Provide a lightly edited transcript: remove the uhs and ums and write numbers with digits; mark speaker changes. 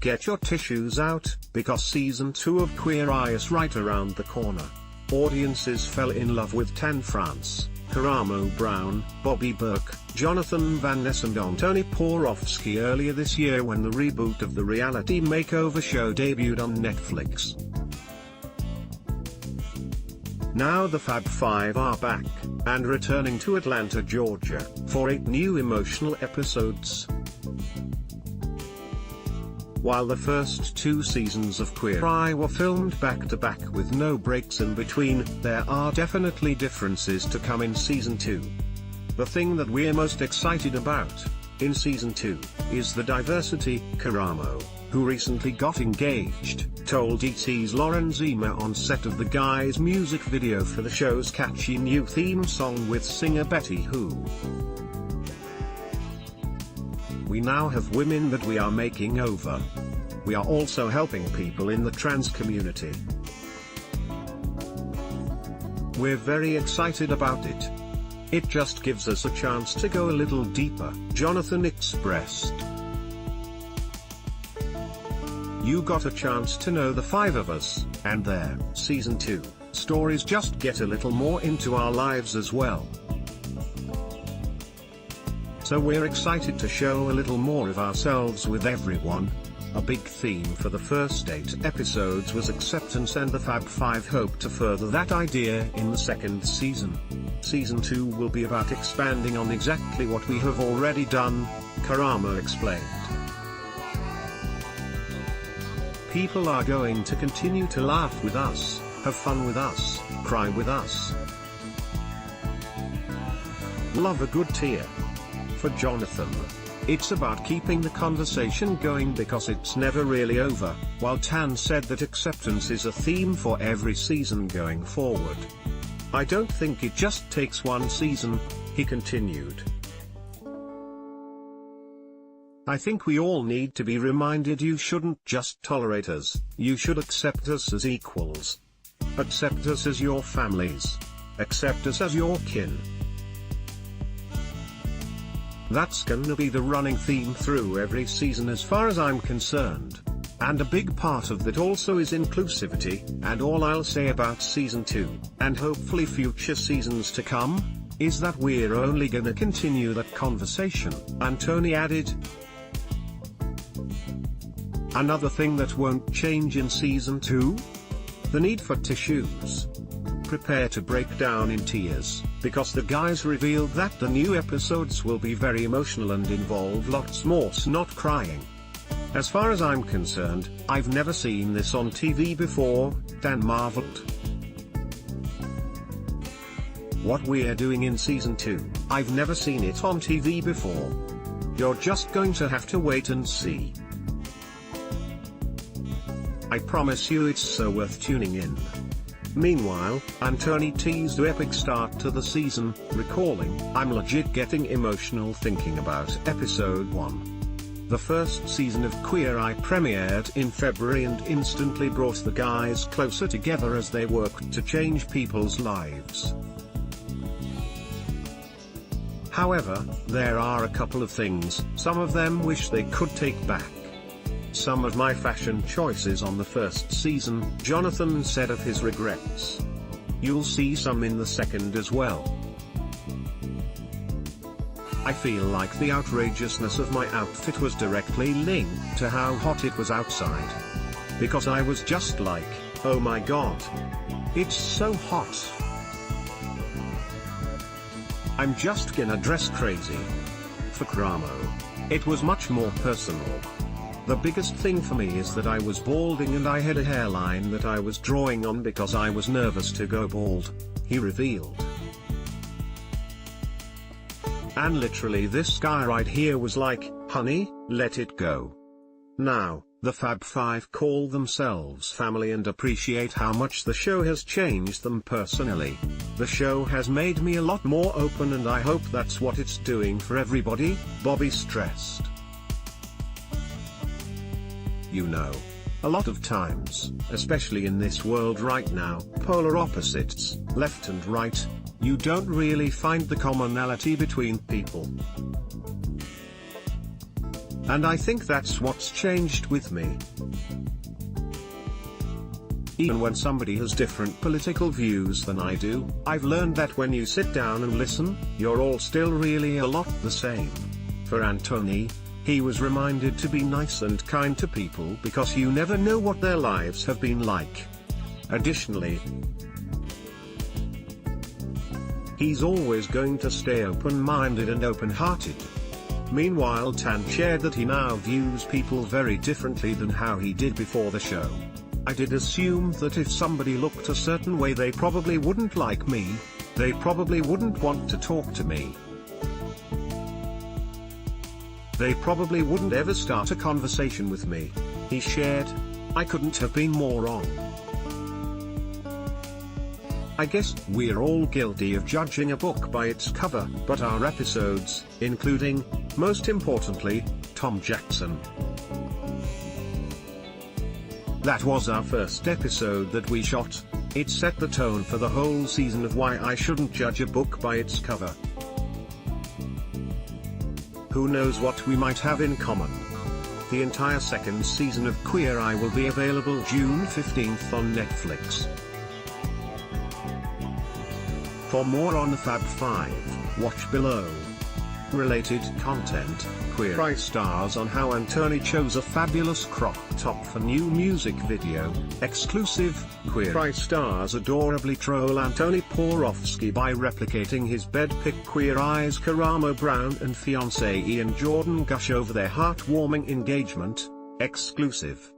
Speaker 1: get your tissues out, because season 2 of Queer Eye is right around the corner. Audiences fell in love with Tan France, Karamo Brown, Bobby Burke, Jonathan Van Ness and Antoni Porowski earlier this year when the reboot of the reality makeover show debuted on Netflix. Now the Fab Five are back, and returning to Atlanta, Georgia, for 8 new emotional episodes. While the first 2 seasons of Queer Eye were filmed back-to-back with no breaks in between, there are definitely differences to come in season 2. The thing that we're most excited about, in season 2, is the diversity. Karamo, who recently got engaged, told ET's Lauren Zima on set of the Guys music video for the show's catchy new theme song with singer Betty Who. We now have women that we are making over. We are also helping people in the trans community. We're very excited about it. It just gives us a chance to go a little deeper, Jonathan expressed. You got a chance to know the 5 of us, and their season 2 stories just get a little more into our lives as well. So we're excited to show a little more of ourselves with everyone. A big theme for the first 8 episodes was acceptance, and the Fab Five hope to further that idea in the second season. Season 2 will be about expanding on exactly what we have already done, Karamo explained. People are going to continue to laugh with us, have fun with us, cry with us. Love a good tear. For Jonathan, it's about keeping the conversation going because it's never really over, while Tan said that acceptance is a theme for every season going forward. I don't think it just takes one season, he continued. I think we all need to be reminded you shouldn't just tolerate us, you should accept us as equals. Accept us as your families. Accept us as your kin. That's gonna be the running theme through every season as far as I'm concerned. And a big part of that also is inclusivity, and all I'll say about season 2, and hopefully future seasons to come, is that we're only gonna continue that conversation, Antoni added. Another thing that won't change in season 2? The need for tissues. Prepare to break down in tears, because the guys revealed that the new episodes will be very emotional and involve lots more snot crying. As far as I'm concerned, I've never seen this on TV before, Dan marveled. What we're doing in season 2, I've never seen it on TV before. You're just going to have to wait and see. I promise you it's so worth tuning in. Meanwhile, Antoni teased the epic start to the season, recalling, I'm legit getting emotional thinking about episode 1. The first season of Queer Eye premiered in February and instantly brought the guys closer together as they worked to change people's lives. However, there are a couple of things, some of them wish they could take back. Some of my fashion choices on the first season, Jonathan said of his regrets. You'll see some in the second as well. I feel like the outrageousness of my outfit was directly linked to how hot it was outside. Because I was just like, oh my god. It's so hot. I'm just gonna dress crazy. For Karamo, it was much more personal. The biggest thing for me is that I was balding and I had a hairline that I was drawing on because I was nervous to go bald, he revealed. And literally this guy right here was like, honey, let it go. Now, the Fab Five call themselves family and appreciate how much the show has changed them personally. The show has made me a lot more open and I hope that's what it's doing for everybody, Bobby stressed. You know, a lot of times, especially in this world right now, polar opposites, left and right, you don't really find the commonality between people. And I think that's what's changed with me. Even when somebody has different political views than I do, I've learned that when you sit down and listen, you're all still really a lot the same. For Anthony, he was reminded to be nice and kind to people because you never know what their lives have been like. Additionally, he's always going to stay open-minded and open-hearted. Meanwhile, Tan shared that he now views people very differently than how he did before the show. I did assume that if somebody looked a certain way they probably wouldn't like me, they probably wouldn't want to talk to me. They probably wouldn't ever start a conversation with me, he shared. I couldn't have been more wrong. I guess we're all guilty of judging a book by its cover, but our episodes, including, most importantly, Tom Jackson. That was our first episode that we shot. It set the tone for the whole season of why I shouldn't judge a book by its cover. Who knows what we might have in common? The entire second season of Queer Eye will be available June 15th on Netflix. For more on the Fab Five, watch below. Related content, Queer Eye stars on how Anthony chose a fabulous crop top for new music video. Exclusive, Queer Eye stars adorably troll Anthony Porofsky by replicating his bed pic. Queer Eye's Karamo Brown and fiancé Ian Jordan gush over their heartwarming engagement. Exclusive.